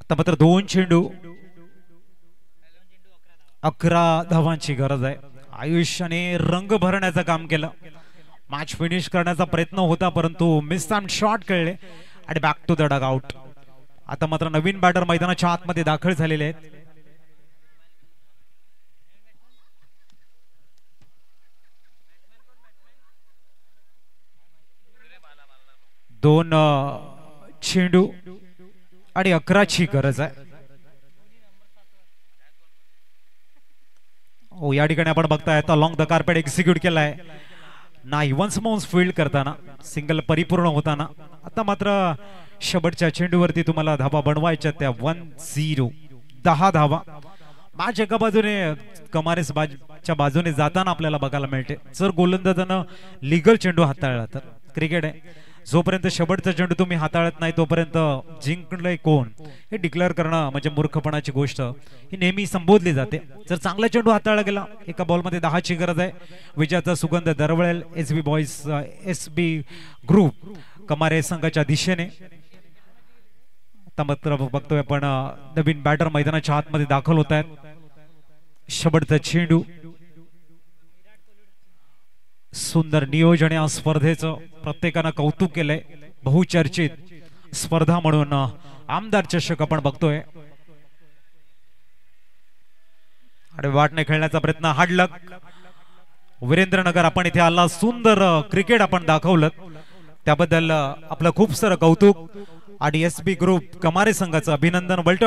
आता मात्र 2 चेंडू 11 धावांची गरज आहे. आयुष्याने रंग भरण्याचं काम केलं. मॅच फिनिश करण्याचा प्रयत्न होता, परंतु मिस ऑन शॉट खेळले आणि back to the dugout. आता मात्र नवीन बॅटर मैदानाच्या आतमध्ये दाखल झालेले आहेत. दोन चेंडू आणि 11ची गरज आहे. या ठिकाणी आपण बघताय लॉंग द कार्पेट एक्झिक्यूट केलाय ना. वन्स माउंस फील्ड करताना सिंगल परिपूर्ण होताना. आता मात्र शेवटच्या चेंडूवरती तुम्हाला धावा बनवायच्या त्या 1-0 10 धावा. मॅच एका बाजूने कमारेस बाजूने जाताना आपल्याला बघायला मिळते. जर गोलंदाजानं लिगल चेंडू हाताळला तर क्रिकेट आहे. जोपर्यंत शेवटचा चेंडू तुम्ही हाताळत नाही तोपर्यंत जिंकलंय कोण हे डिक्लेअर करणं म्हणजे मूर्खपणाची गोष्ट ही नेहमी संबोधली जाते. जर चांगला चेंडू हाताळला गेला, एका बॉलमध्ये 10ची गरज आहे. विजयाचा सुगंध दरवळेल एसबी बॉईज एसबी ग्रुप कमारे संघाच्या दिशेने. आता मात्र बघतोय आपण नवीन बॅटर मैदानाच्या आतमध्ये दाखल होत आहेत. शेवटचा चेंडू. सुंदर नियोजन या स्पर्धेचं प्रत्येकानं कौतुक केलंय. बहुचर्चित स्पर्धा म्हणून आमदार चषक आपण बघतोय. आणि वाटणे खेळण्याचा प्रयत्न हाडलक. वीरेंद्रनगर आपण इथे आला. सुंदर क्रिकेट आपण दाखवलं, त्याबद्दल आपलं खूप सारं कौतुक. आणि एसबी ग्रुप कमारे संघाचं अभिनंदन. वर्ल्ड